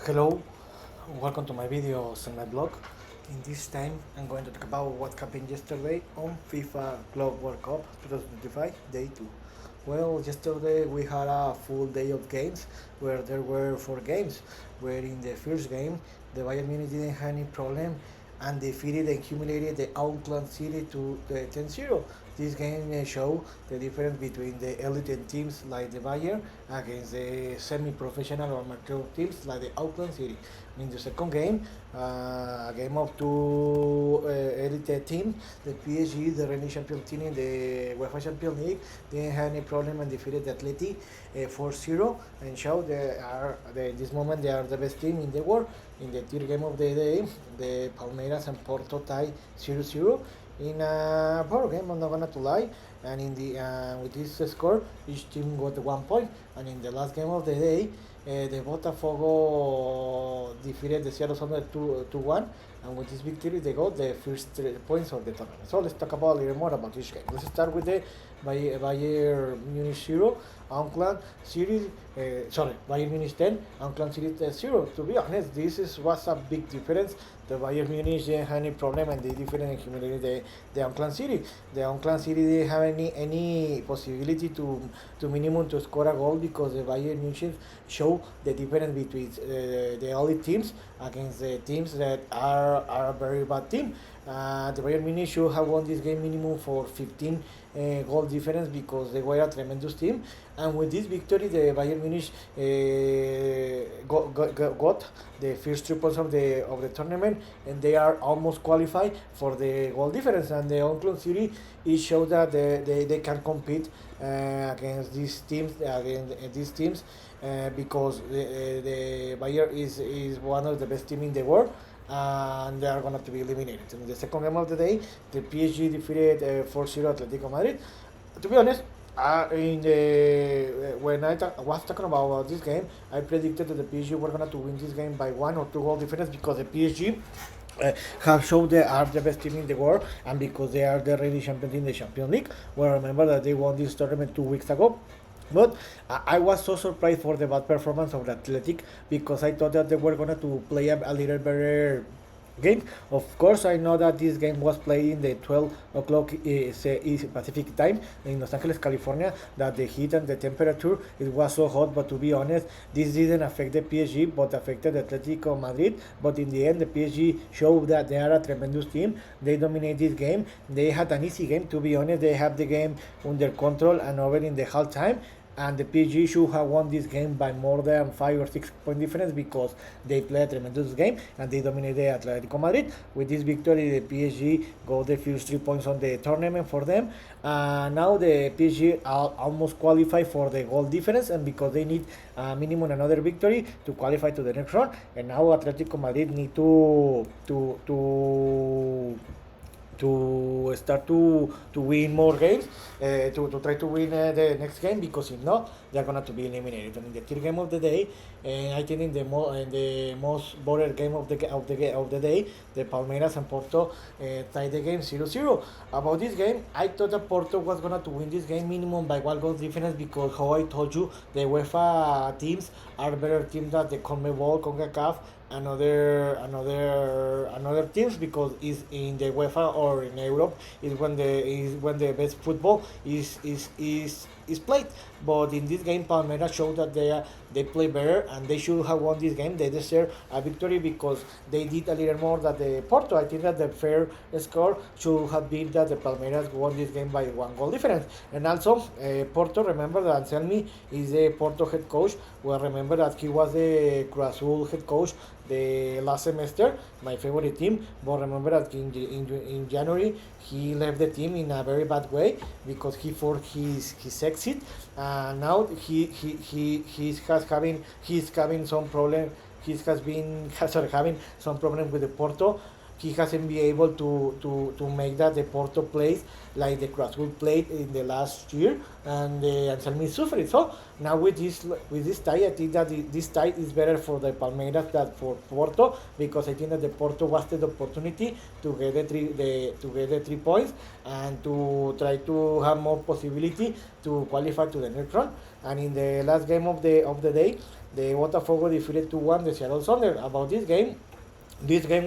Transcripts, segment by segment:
Hello, welcome to my videos and my blog. In this time, I'm going to talk about what happened yesterday on FIFA Club World Cup 2025, Day 2. Well, yesterday we had a full day of games where there were 4 games, where in the first game, the Bayern Munich didn't have any problem and defeated and humiliated the Auckland City to the 10-0. This game showed the difference between the elite teams like the Bayern against the semi-professional or amateur teams like the Auckland City. In the second game, a game of two elite teams, the PSG, the reigning champion team in the UEFA Champions League, didn't have any problem and defeated the Atleti 4-0 and showed this moment they are the best team in the world. In the third game of the day, the Palmeiras and Porto tied 0-0 in a poor game, I'm not gonna to lie. And in the with this score, each team got 1 point. And in the last game of the day, the Botafogo defeated the Seattle Sounders 2-1. And with this victory, they got the first 3 points of the tournament. So let's talk about a little more about this game. Let's start with the Bayern Munich 0, Auckland City. Bayern Munich 10, Auckland City 0. To be honest, was a big difference. The Bayern Munich didn't have any problem and they defeated and humiliated the Auckland City. The Auckland City didn't have any possibility to minimum to score a goal because the Bayern Munich show the difference between the elite teams against the teams that are a very bad team. The Bayern Munich should have won this game minimum for 15 goal difference because they were a tremendous team. And with this victory, the Bayern Munich got the first 3 points of the tournament, and they are almost qualified for the goal difference. And the Auckland City it showed that they can compete against these teams because the Bayern is one of the best teams in the world. And they are going to be eliminated. In the second game of the day, the PSG defeated 4-0 Atletico Madrid. To be honest, when I was talking about this game, I predicted that the PSG were going to win this game by 1 or 2 goal difference because the PSG have shown they are the best team in the world and because they are the reigning champions in the Champions League. Well, remember that they won this tournament 2 weeks ago. But I was so surprised for the bad performance of the Athletic because I thought that they were going to play a little better game. Of course, I know that this game was played in the 12 o'clock Pacific time in Los Angeles, California, that the heat and the temperature, it was so hot. But to be honest, this didn't affect the PSG, but affected Atletico Madrid. But in the end, the PSG showed that they are a tremendous team. They dominate this game. They had an easy game, to be honest. They have the game under control and over in the half time. And the PSG should have won this game by more than 5 or 6 point difference because they played a tremendous game and they dominated Atletico Madrid. With this victory, the PSG got the first 3 points on the tournament for them. Now the PSG are almost qualified for the goal difference, and because they need minimum another victory to qualify to the next round. And now Atletico Madrid need to start to win more games, to try to win the next game, because if not, they're going to be eliminated. And in the third game of the day, I think in the most border game of the day, the Palmeiras and Porto tied the game 0-0. About this game, I thought that Porto was going to win this game minimum by 1 goal difference because, how I told you, the UEFA teams are better teams than the CONMEBOL, CONCACAF, and other teams, because is in the UEFA or in Europe is when the best football is played. But in this game, Palmeiras showed that they play better and they should have won this game. They deserve a victory because they did a little more than the Porto. I think that the fair score should have been that the Palmeiras won this game by 1 goal difference. And also, Porto, remember that Anselmi is the Porto head coach. Well, remember that he was the Cruz Azul head coach the last semester, my favorite team. But remember that in January he left the team in a very bad way because he forced his exit. Now he's having some problem. Having some problem with the Porto. He hasn't been able to make that the Porto plays like the Cruz Azul played in the last year, and the Anselmi suffered. So now with this tie, I think that this tie is better for the Palmeiras than for Porto, because I think that the Porto was the opportunity to get the 3 points and to try to have more possibility to qualify to the next round. And in the last game of the day, the Botafogo defeated 2-1 the Seattle Sounders. About this game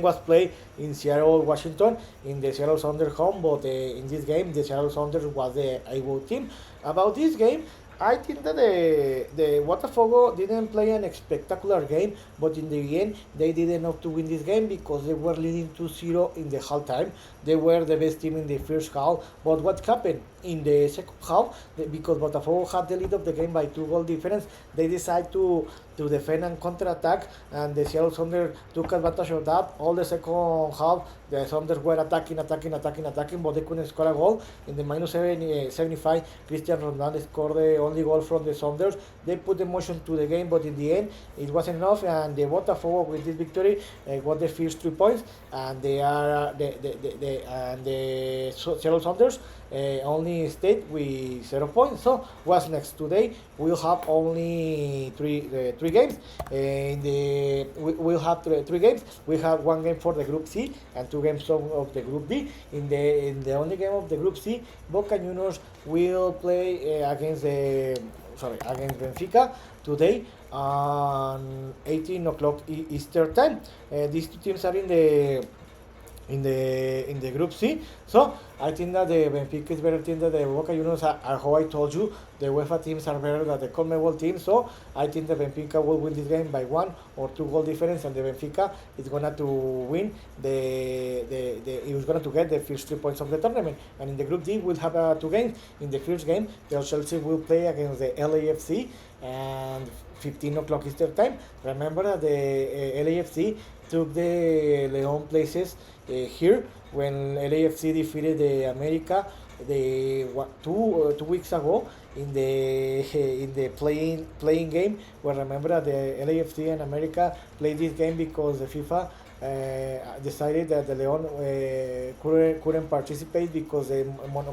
was played in Seattle, Washington, in the Seattle Sounders home, but in this game, the Seattle Sounders was the able team. About this game, I think that the Botafogo didn't play an spectacular game, but in the end, they did enough to win this game because they were leading 2-0 in the halftime. They were the best team in the first half, but what happened in the second half, because Botafogo had the lead of the game by 2 goal difference, they decided to defend and counter-attack, and the Seattle Sounders took advantage of that. All the second half, the Sounders were attacking, but they couldn't score a goal. In the minus 75, Cristian Ronaldo scored the only goal from the Sounders. They put emotion to the game, but in the end, it wasn't enough, and the Botafogo with this victory got the first 3 points, and they are the Seattle Sounders only stayed with 0 points. So what's next? Today we'll have only three games. We'll have three games. We have 1 game for the Group C and 2 games of the Group D. In the only game of the Group C, Boca Juniors will play against Benfica today on 18 o'clock Eastern time. These 2 teams are in the Group C. So I think that the Benfica is better team than the Boca Juniors are how I told you. The UEFA teams are better than the CONMEBOL team. So I think the Benfica will win this game by 1 or 2 goal difference, and the Benfica is gonna to win is gonna to get the first 3 points of the tournament. And in the Group D we'll have 2 games. In the first game, the Chelsea will play against the LAFC and 15 o'clock Eastern time. Remember that the LAFC took the Leon places here when LAFC defeated the America 2 weeks ago in the playing game. Well, remember that the LAFC and America played this game because the FIFA decided that the Leon couldn't participate because the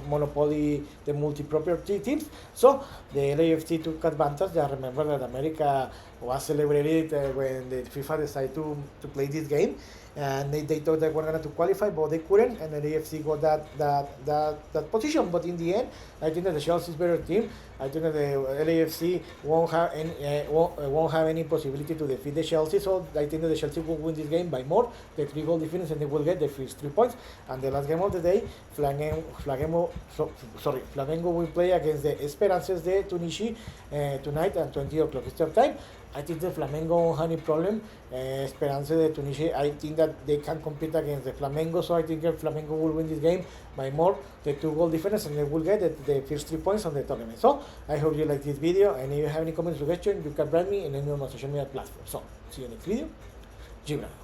monopoly the multi-property teams. So the LAFC took advantage. I remember that America was celebrated when the FIFA decided to play this game, and they thought they were going to qualify, but they couldn't, and the AFC got that position. But in the end, I think that the Chelsea is better team. I think that the LAFC won't have any possibility to defeat the Chelsea. So I think that the Chelsea will win this game by more, the 3 goal difference, and they will get the first 3 points. And the last game of the day, Flamengo will play against the Espérance de Tunisie tonight at 20 o'clock Eastern time. I think the Flamengo won't have any problem. Espérance de Tunisie, I think that they can compete against the Flamengo, so I think that Flamengo will win this game by more, the 2 goal difference, and they will get the first 3 points on the tournament. So I hope you like this video, and if you have any comments or suggestions, you can write me in any of my social media platforms. So see you next video. Gibran.